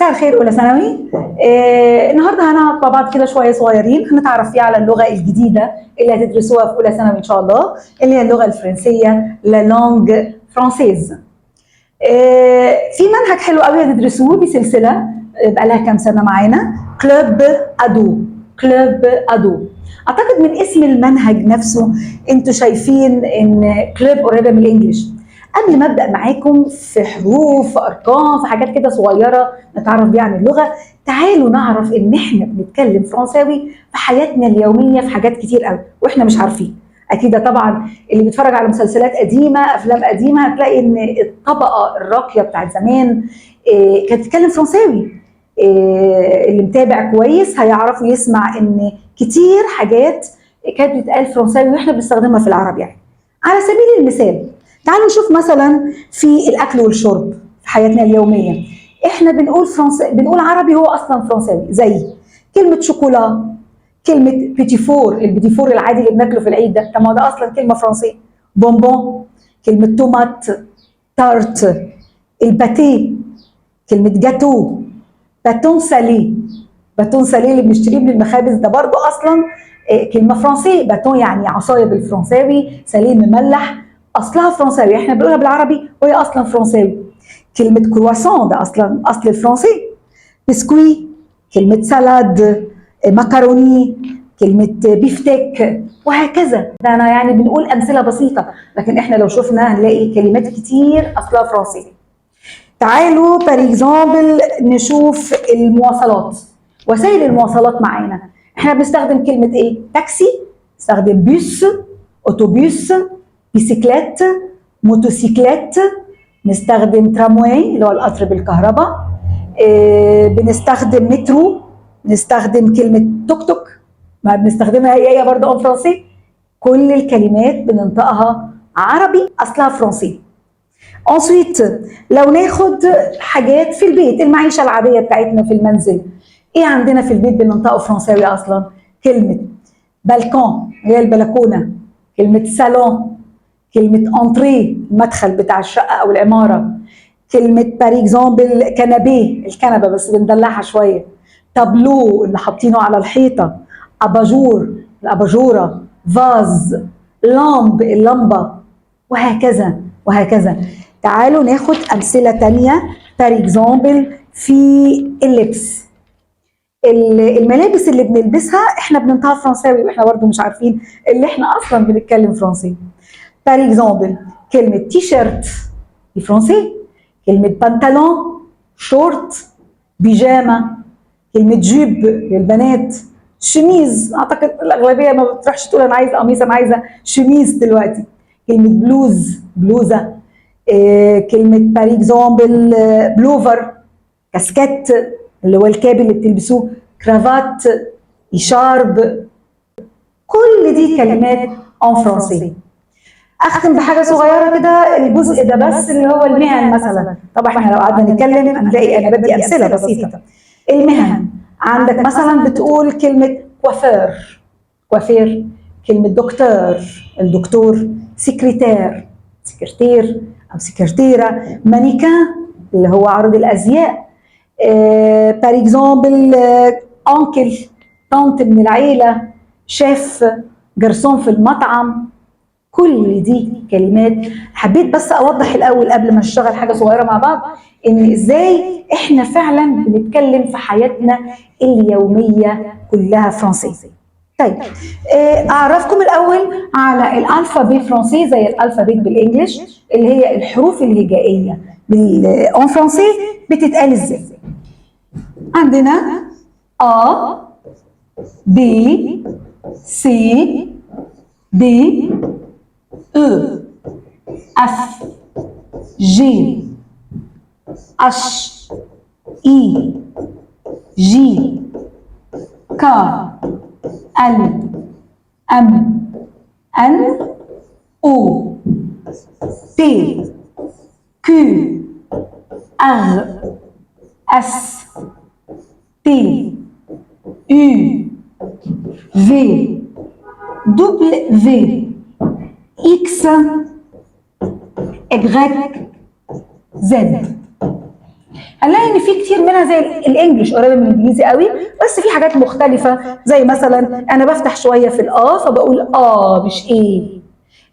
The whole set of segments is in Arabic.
مساء الخير أولى ثانوي. النهارده هنقعد مع بعض كده شوية صغيرين هنتعرف فيها على اللغة الجديدة اللي هتدرسوها في أولى ثانوي إن شاء الله، اللي هي اللغة الفرنسية، لا لانج فرانسيز. في منهج حلو قوي هتدرسوه بسلسلة بقى لها كام سنة معانا، كلوب أدو. كلوب أدو، أعتقد من اسم المنهج نفسه أنتوا شايفين إن كلوب قريبة من الإنجليش. قبل ما ابدا معاكم في حروف، في ارقام، في حاجات كده صغيره نتعرف بيها عن اللغه، تعالوا نعرف ان احنا بنتكلم فرنساوي في حياتنا اليوميه في حاجات كتير قوي واحنا مش عارفين. اكيد طبعا اللي بيتفرج على مسلسلات قديمه، افلام قديمه، هتلاقي ان الطبقه الراقيه بتاعت زمان كانت بتتكلم فرنساوي. اللي متابع كويس هيعرفوا يسمع ان كتير حاجات كانت بتتقال فرنساوي واحنا بنستخدمها في العربي. يعني على سبيل المثال تعالوا نشوف مثلا في الاكل والشرب في حياتنا اليوميه، احنا بنقول بنقول عربي هو اصلا فرنساوي، زي كلمه شوكولا، كلمه بيتي فور، البيتي فور العادي اللي بناكله في العيد ده، طب ما ده اصلا كلمه فرنسيه. بونبون، كلمه تومات، تارت، الباتيه، كلمه جاتو، باتون سالي. باتون سالي اللي بنشتريه من المخابز ده برضو اصلا كلمه فرنسيه. باتون يعني عصايه بالفرنساوي، سالي مملح، اصلها فرنساوي، احنا بنقولها بالعربي وهي اصلا فرنساوي. كلمه كرواسون ده اصلا اصل الفرنسي. بسكوي، كلمه سالاد، مكروني، كلمه بيفتك، وهكذا. ده انا يعني بنقول امثله بسيطه، لكن احنا لو شفنا هنلاقي كلمات كتير اصلها فرنسي. تعالوا بار اكزامبل نشوف المواصلات، وسائل المواصلات معانا. احنا بنستخدم كلمه ايه؟ تاكسي، نستخدم بيس، اوتوبيس، بيسيكلات، موتوسيكلات، نستخدم ترامواي اللي هو القطر بالكهرباء، بنستخدم مترو، نستخدم كلمه توك توك، ما بنستخدمها هي برضه اون فرنسي. كل الكلمات بننطقها عربي اصلها فرنسي. انسويت لو ناخد حاجات في البيت، المعيشه العاديه بتاعتنا في المنزل، ايه عندنا في البيت بننطقه فرنساوي اصلا؟ كلمه بالكون هي البلكونه، كلمه صالون، كلمه انتري المدخل بتاع الشقه او العماره، كلمه بار اكزامبل كنبيه الكنبه بس بندلعها شويه، تابلو اللي حاطينه على الحيطه، اباجور الاباجوره، فاز، لامب اللمبه، وهكذا وهكذا. تعالوا ناخد امثله تانية. بار اكزامبل في اللبس، الملابس اللي بنلبسها احنا بننطقها فرنساوي واحنا برضه مش عارفين اللي احنا اصلا بنتكلم فرنسي. بار اكزامبل كلمه تي شيرت بالفرنسي، كلمه بنطلون شورت، بيجامه، كلمه جيب للبنات، شميز، اعتقد الاغلبيه ما بتروحش تقول انا عايزه قميص، انا عايزه شميز دلوقتي. كلمه بلوز بلوزه، كلمه بار اكزامبل بلوفر كاسكيت اللي هو الكاب اللي بتلبسوه، كرافات، إشارب. كل دي كلمات ان فرنسي. اختم بحاجه صغيره كده، الجزء ده بس اللي هو المهن مثلا. طبعا احنا لو قعدنا نتكلم هنلاقي انا بدي امثله بسيطه. المهن عندك مثلا بتقول كلمه كوافير، كوافير، كلمه دكتور الدكتور، سكرتير سكرتير او سكرتيره، مانيكان اللي هو عرض الازياء، بار اكزامبل انكل طنط من العيله، شيف جرسون في المطعم. كل دي كلمات. حبيت بس اوضح الاول قبل ما نشتغل حاجه صغيره مع بعض ان ازاي احنا فعلا بنتكلم في حياتنا اليوميه كلها فرنسي. طيب اعرفكم الاول على الالفابي فرنسي زي الالفابيت بالانجلش، اللي هي الحروف الهجائيه بالان فرنسي بتتقال ازاي. عندنا A B C D E F G H I J K L M N O P Q R S T U V W X Y Z. هنلاقي ان في كتير منها زي الانجليش قريبه من الانجليزي قوي، بس في حاجات مختلفه. زي مثلا انا بفتح شويه في فبقول مش ايه.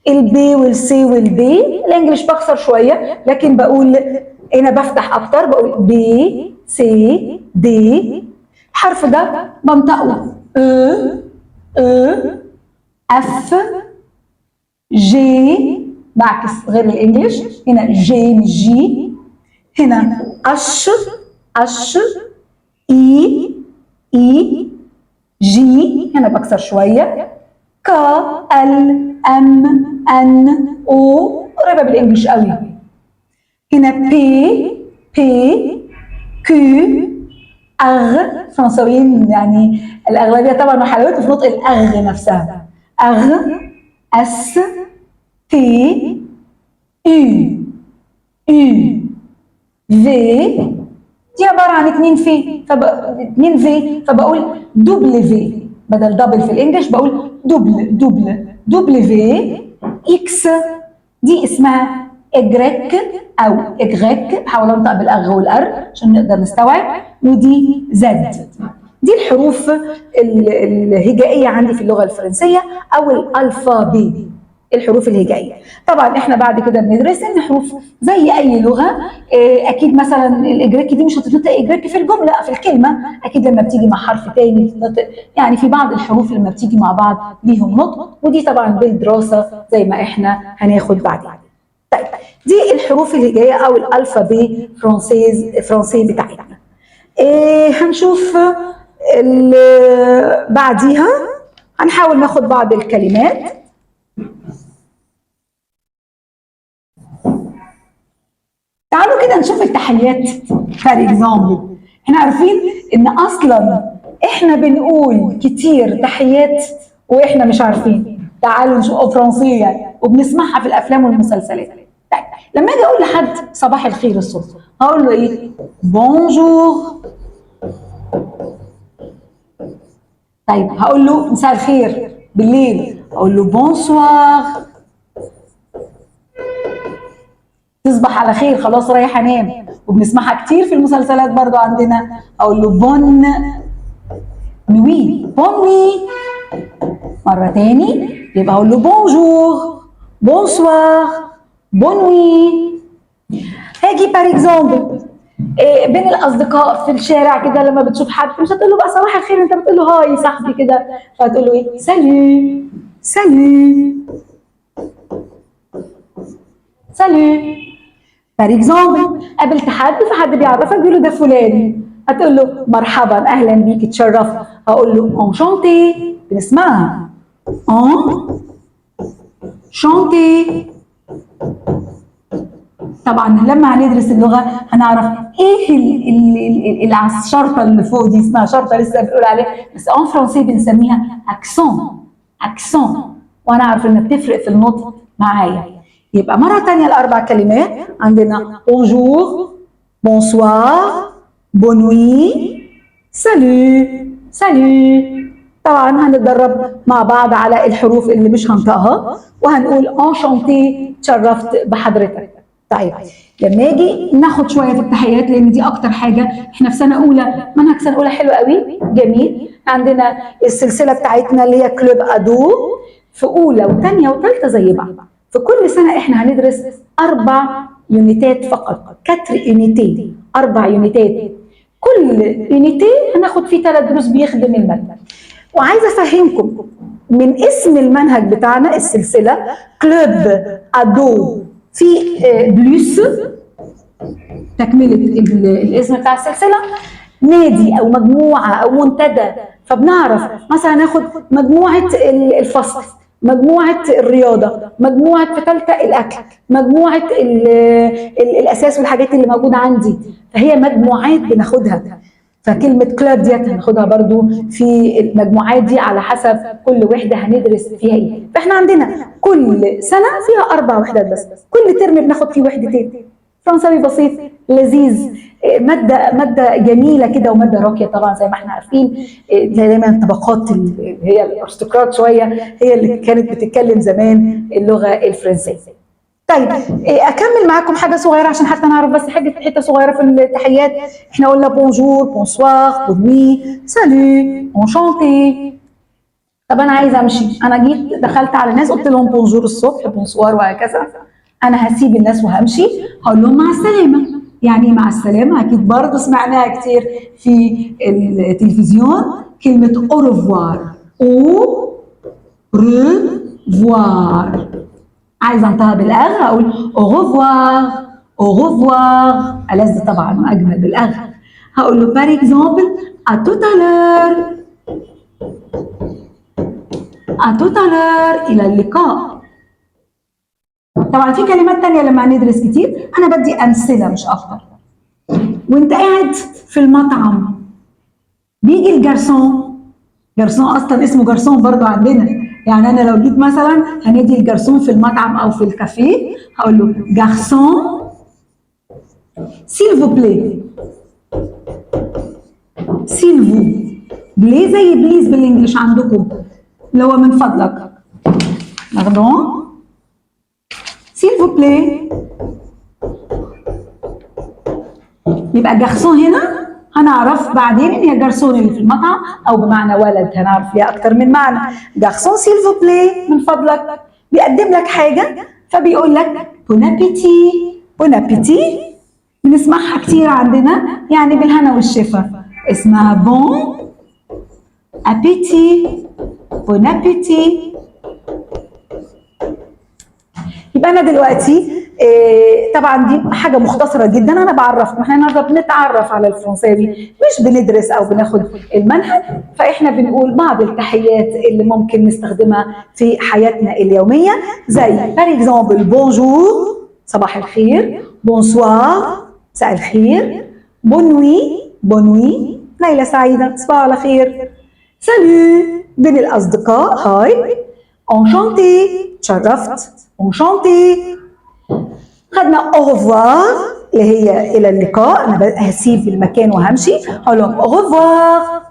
البي والسي والبي، الانجليش بكسر شويه، لكن بقول هنا بفتح اكتر، بقول بي سي دي. الحرف ده بنطقه اف جي، بعكس غير الانجليش، هنا جي مش جي. هنا اش اي جي، هنا بكسر شويه. ك ال ام ان او، قريبه بالانجليش قوي. هنا بي كيو اغ، فرنساويين يعني الاغلبيه طبعا، وحلاوته في نطق الاغ نفسها. اغ اس تي يو في، دي عباره عن 2 في 2 في، فبقول دبل في بدل دبل في الانجليش، بقول دبل في. اكس دي اسمها اجريك او اجريك، بحاول انطق بالاغ والار عشان نقدر نستوعب. ودي زد. دي الحروف الهجائيه عندي في اللغه الفرنسيه، او الالفابي، الحروف الهجائيه. طبعا احنا بعد كده بندرس ان حروف زي اي لغه. اكيد مثلا الاجريكي دي مش هتتنطق اجريكي في الجمله، في الكلمه، اكيد لما بتيجي مع حرف تاني بتتنطق. يعني في بعض الحروف لما بتيجي مع بعض ليهم نطق، ودي طبعا بالدراسه زي ما احنا هناخد بعدين. طيب دي الحروف الهجائيه او الالفابي فرنسي بتاعتنا. هنشوف بعديها هنحاول ناخد بعض الكلمات. تعالوا كده نشوف التحيات. فار اكزامبل، احنا عارفين ان اصلا احنا بنقول كتير تحيات واحنا مش عارفين. تعالوا نشوف فرنسيه وبنسمعها في الافلام والمسلسلات. طيب لما اجي اقول لحد صباح الخير الصبح، هقول له ايه؟ بونجور. طيب هقول له مساء الخير بالليل، اقول له بونسوار. تصبح على خير، خلاص رايح انام، وبنسمعها كتير في المسلسلات برضو عندنا. اقول له بون نوي، بون نوي. مره تاني يبقى اقول له بونجور، بونسوار، بون نوي. هاجي بار اكزامبل بين الاصدقاء في الشارع كده، لما بتشوف حد مش هتقول له بقى صباح الخير، انت بتقول له هاي صاحبي كده، فهتقول له ايه؟ سالو سالو سالو. فار اكزامبل قابلت حد، فحد بيعرفك بيقول له ده فلان، هتقول له مرحبا اهلا بيك اتشرفت. هقول له انشانتي، بنسمعها شانتي. طبعا لما هندرس اللغه هنعرف ايه الشرطه اللي فوق دي، اسمها شرطه لسه بنقول عليها، بس ان فرنسي بنسميها اكسون. وانا عارف انها بتفرق في النطق معايا. يبقى مره ثانيه الاربع كلمات عندنا: بونجور، بونسوار، بونوي، سالو. طبعا هنتدرب مع بعض على الحروف اللي مش هنطقها، وهنقول انشانتي، تشرفت بحضرتك. طيب لما اجي ناخد شويه في التحيات، لان دي اكتر حاجه احنا في سنه اولى، منهج سنه اولى حلو قوي جميل. عندنا السلسله بتاعتنا اللي هي كلوب ادو، في اولى وثانيه وثالثه زي بعض. في كل سنه احنا هندرس 4 يونيتات فقط، 4 يونيتات، 4 يونيتات. كل يونيتي هناخد فيه 3 دروس بيخدم الماده. وعايزه افهمكم من اسم المنهج بتاعنا السلسله كلوب ادو في بلوس، تكمله الاسم بتاع السلسله، نادي او مجموعه او منتدى. فبنعرف مثلا ناخد مجموعه الفصل، مجموعه الرياضه، مجموعه في ثالثه الاكل، مجموعه الاساس والحاجات اللي موجوده عندي. فهي مجموعات بناخدها. فكلمة كلاب ديت هناخدها برضو في المجموعات دي على حسب كل وحدة هندرس فيها ايه. فاحنا عندنا كل سنة فيها 4 وحدات بس، كل ترم بناخد فيه وحدتين. فرنساوي بسيط لذيذ، مادة جميلة كده، ومادة راقية طبعا زي ما احنا عارفين. دايما الطبقات اللي هي الارستقراط شوية هي اللي كانت بتتكلم زمان اللغة الفرنسية. طيب اكمل معاكم حاجه صغيره عشان حتى نعرف بس حته صغيره في التحيات. احنا قلنا بونجور، بونسوار، بونوي، سالو، اونشانتي. طب انا عايزه امشي، انا جيت دخلت على الناس قلت لهم بونجور الصبح، بونسوار وهكذا، انا هسيب الناس وهمشي، هقول لهم مع السلامه. يعني مع السلامه اكيد برضه سمعناها كتير في التلفزيون، كلمه او ريفوار، او ريفوار. عايزه انطقها بالاغ هقول او ريفوار، او ريفوار، ألذ طبعا واجمل بالاغ. هقول له بار اكزومبل ا توتالور، ا توتالور، الى اللقاء. طبعا في كلمات تانية لما هندرس كتير، انا بدي امثله مش اكتر. وانت قاعد في المطعم بيجي الجرسون، جرسون اصلا اسمه جرسون برضو عندنا، يعني انا لو جيت مثلا هندي الجرسون في المطعم او في الكافيه هقول له جرسون سيل فو بلي، سيل فو بلي زي بليز بالانجلش عندكم اللي هو من فضلك، باردون سيل فو بلي. يبقى جرسون هنا هنعرف بعدين ان هي جرسون اللي في المطعم او بمعنى ولد، هنعرف ليها اكتر من معنى. جرسون سيل فو بلي من فضلك، بيقدم لك حاجه فبيقول لك بون ابيتي. بون ابيتي بنسمعها كتير عندنا، يعني بالهنا والشفا، اسمها بون ابيتي، بون ابيتي. يبقى انا دلوقتي طبعا دي حاجه مختصره جدا، انا بعرفكم، احنا النهارده بنتعرف على الفرنساوي مش بندرس او بناخد المنهج، فاحنا بنقول بعض التحيات اللي ممكن نستخدمها في حياتنا اليوميه، زي بار اكزومبل بونجور صباح الخير، بونسوار مساء الخير، بونوي بونوي ليله سعيده صباح على خير، سالو بين الاصدقاء هاي، انشانتي تشرفت، انشانتي. خدنا او ريفوار اللي هي الى اللقاء، انا هسيب المكان وهمشي هقول لهم او ريفوار،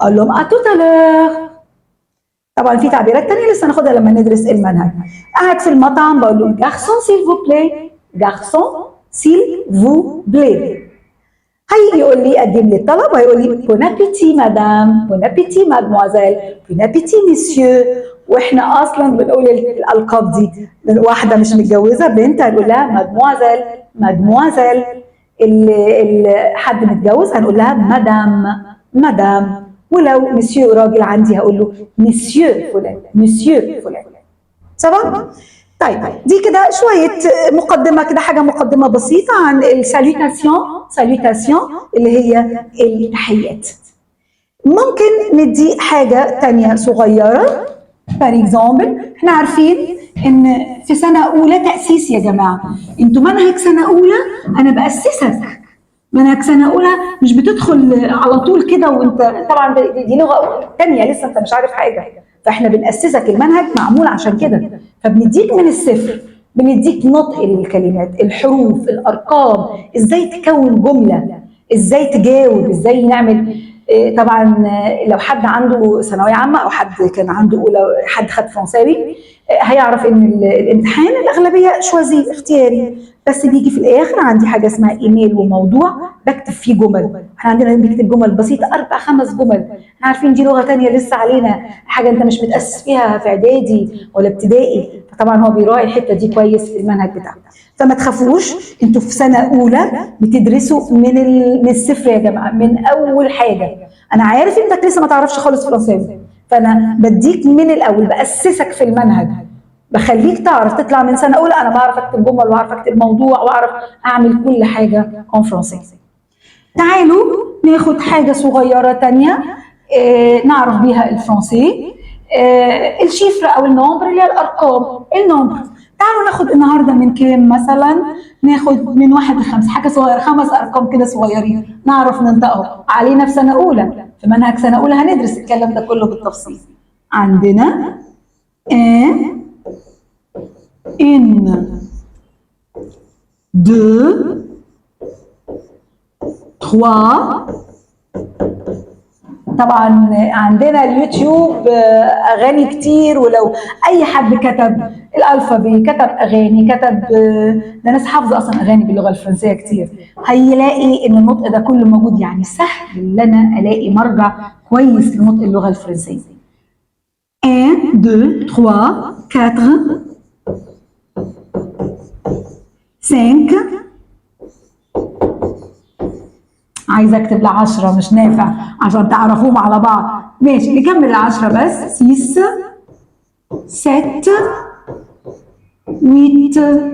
اقول لهم ا توتالور. طبعا في تعبيرات تانية لسه هناخدها لما ندرس المنهج. قاعد في المطعم بقول له جارسون سيل فو بلاي، جارسون سيل فو بلاي. هيجي يقول لي قدم لي الطلب وهيقول لي بون ابيتي مدام، بون ابيتي مادموازيل، بون ابيتي مسيو. واحنا اصلا بنقول الالقاب دي، واحده مش متجوزه بنت هنقول لها مادموازيل، مادموازيل. اللي حد متجوز هنقول لها مدام، مدام. ولو مسيو راجل عندي هقول له مسيو فلان، مسيو فلان. سوا؟ طيب دي كده شوية مقدمة كده، حاجة مقدمة بسيطة عن الساليتاسيون، ساليتاسيون اللي هي التحيات. ممكن ندي حاجة تانية صغيرة، فار اكزامبل احنا عارفين ان في سنة أولى تأسيس يا جماعة، انتوا منهج سنة أولى أنا بأسسك، منهج سنة أولى مش بتدخل على طول كده وانت طبعا دي لغة تانية لسه انت مش عارف حاجة، فاحنا بنأسسك، المنهج معمول عشان كده، فبنديك من الصفر، بنديك نطق الكلمات، الحروف، الأرقام، ازاي تكون جملة، ازاي تجاوب، ازاي نعمل. طبعا لو حد عنده ثانويه عامه او حد كان عنده اولى، حد خد فرنساوي هيعرف ان الامتحان الاغلبيه شوازي اختياري، بس بيجي في الاخر عندي حاجه اسمها ايميل وموضوع بكتب فيه جمل، احنا عندنا بنكتب جمل بسيطه 4 5 جمل، احنا عارفين دي لغه ثانيه لسه علينا، حاجه انت مش متاسس فيها في اعدادي ولا ابتدائي، فطبعا هو بيراعي الحته دي كويس في المنهج بتاعه. فما تخافوش، انتوا في سنه اولى بتدرسوا من الصفر يا جماعه، من اول حاجه. انا عارف انك لسه ما تعرفش خالص فرنساوي، فانا بديك من الاول، باسسك في المنهج، بخليك تعرف تطلع من سنه اولى انا بعرف اكتب جمل واعرف اكتب موضوع واعرف اعمل كل حاجه اون فرنسي. تعالوا ناخد حاجه صغيره تانية نعرف بيها الفرنسي، الشيفر او النومبر اللي هي الارقام، النومبر. تعالوا ناخد النهارده من كام مثلا، ناخد من 1 ل5 حاجه صغيره، 5 ارقام كده صغيرين نعرف ننطقهم، علينا في سنه اولى، في منهج سنه اولى هندرس الكلام ده كله بالتفصيل. عندنا ان، دو، تخوا. طبعا عندنا اليوتيوب اغاني كتير، ولو اي حد كتب الالفابي، كتب اغاني، كتب ده ناس حافظه اصلا اغاني باللغه الفرنسيه كتير، هيلاقي ان النطق ده كله موجود. يعني سهل ان انا الاقي مرجع كويس لنطق اللغه الفرنسيه. 1 2 3 4 5. عايزه اكتب ل10 مش نافع عشان تعرفوهم على بعض. ماشي نكمل ل10 بس. 6 7 8 9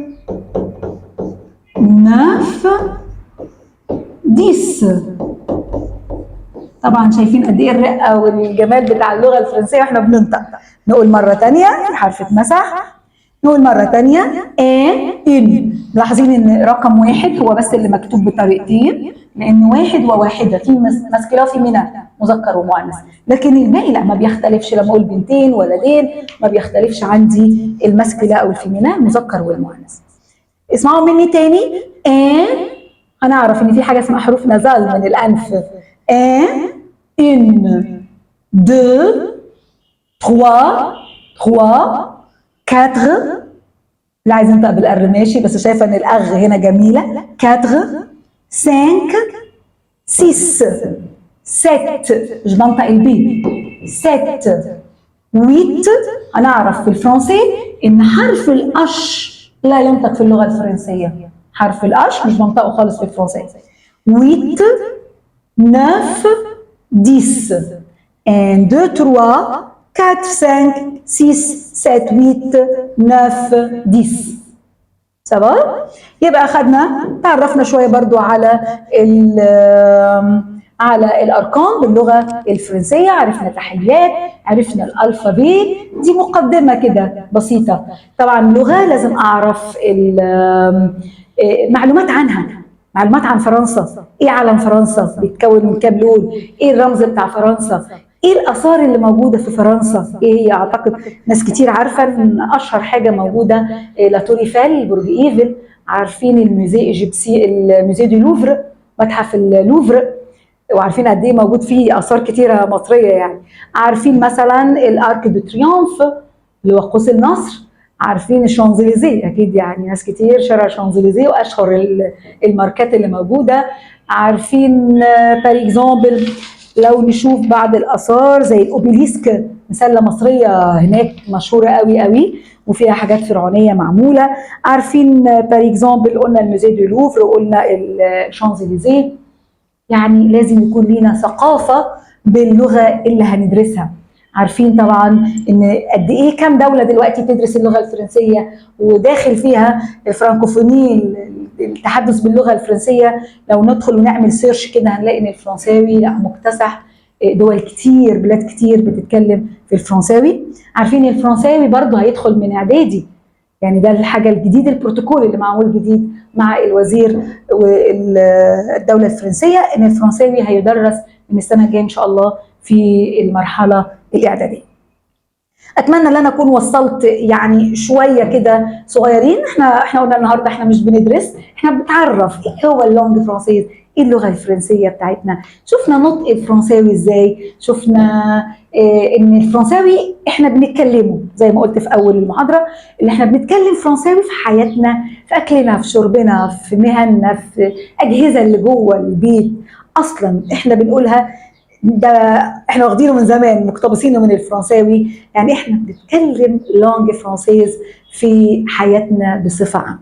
10. طبعا شايفين قد ايه الرقه والجمال بتاع اللغه الفرنسيه واحنا بننطق. نقول مره ثانيه في حرف اتمسح. نقول مره ثانيه ان. ملاحظين ان رقم 1 هو بس اللي مكتوب بطريقتين، لان 1 وواحده في ماسكيلا وفي مينا مذكر ومؤنث، لكن الباقي لا ما بيختلفش. لما اقول بنتين ولدين ما بيختلفش عندي الماسكيلا او الفيمينا المذكر والمؤنث. اسمعوا مني تاني. هنعرف ان في حاجه اسمها حروف نزال من الانف. une 2 3 4 اللي عايز ينطق بالار ماشي، بس شايفه ان الاغ هنا جميله. 4 5 6 7 مش بنطق البي. 7 8. هنعرف في الفرنسي ان حرف الاش لا ينطق في اللغه الفرنسيه. حرف الاش مش بنطقه خالص في الفرنسي. 8 9 10. 1 2 3 4 5 6 7 8 9 10. سوا. يبقى اخذنا تعرفنا شويه برضو على الارقام باللغه الفرنسيه، عرفنا تحيات، عرفنا الالفابي. دي مقدمه كده بسيطه. طبعا اللغه لازم اعرف معلومات عنها، معلومات عن فرنسا. ايه علم فرنسا؟ بيتكون من كام لون؟ ايه الرمز بتاع فرنسا؟ ايه الاثار اللي موجوده في فرنسا؟ ايه هي؟ اعتقد ناس كتير عارفه ان اشهر حاجه موجوده لا تور ايفل، برج ايفل. عارفين الموزي ايجيبسي، الموزي دو لوفر، متحف اللوفر، وعارفين قد ايه موجود فيه اثار كتيره مصريه يعني. عارفين مثلا الارك دو تريومف اللي هو قوس النصر. عارفين الشانزليزيه اكيد، يعني ناس كتير شارع شانزليزيه واشهر الماركات اللي موجوده. عارفين بار اكزومبل لو نشوف بعض الاثار زي الاوبيليسك، مسله مصريه هناك مشهوره قوي قوي وفيها حاجات فرعونيه معموله. عارفين بار اكزومبل قلنا الموزي دو لوفر وقلنا الشانزليزيه. يعني لازم يكون لينا ثقافه باللغه اللي هندرسها. عارفين طبعا ان قد ايه كام دوله دلوقتي بتدرس اللغه الفرنسيه وداخل فيها الفرانكوفوني، التحدث باللغه الفرنسيه. لو ندخل ونعمل سيرش كده هنلاقي ان الفرنساوي لا مكتسح دول كتير، بلاد كتير بتتكلم في الفرنساوي. عارفين الفرنساوي برضه هيدخل من اعدادي، يعني ده الحاجه الجديد، البروتوكول اللي معمول جديد مع الوزير والدوله الفرنسيه ان الفرنساوي هيدرس من السنه الجايه ان شاء الله في المرحله الاعداديه. اتمنى ان انا اكون وصلت يعني شويه كده صغيرين. احنا قلنا النهارده احنا مش بندرس، احنا بنتعرف ايه هو اللونج فرانسيز، ايه اللغه الفرنسيه بتاعتنا. شفنا نطق الفرنساوي ازاي، شفنا ان الفرنساوي احنا بنتكلمه زي ما قلت في اول المحاضره، ان احنا بنتكلم فرنساوي في حياتنا، في اكلنا، في شربنا، في مهننا، في اجهزه اللي جوه البيت. اصلا احنا بنقولها، ده احنا واخدينه من زمان، مقتبسينه من الفرنساوي. يعني احنا بنتكلم لونج فرانسيز في حياتنا بصفه عامه.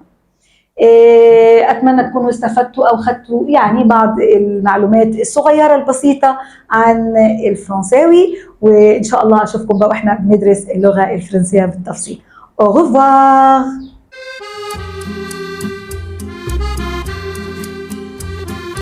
اتمنى تكونوا استفدتوا او خدتوا يعني بعض المعلومات الصغيره البسيطه عن الفرنساوي، وان شاء الله اشوفكم بقى واحنا بندرس اللغه الفرنسيه بالتفصيل. au revoir.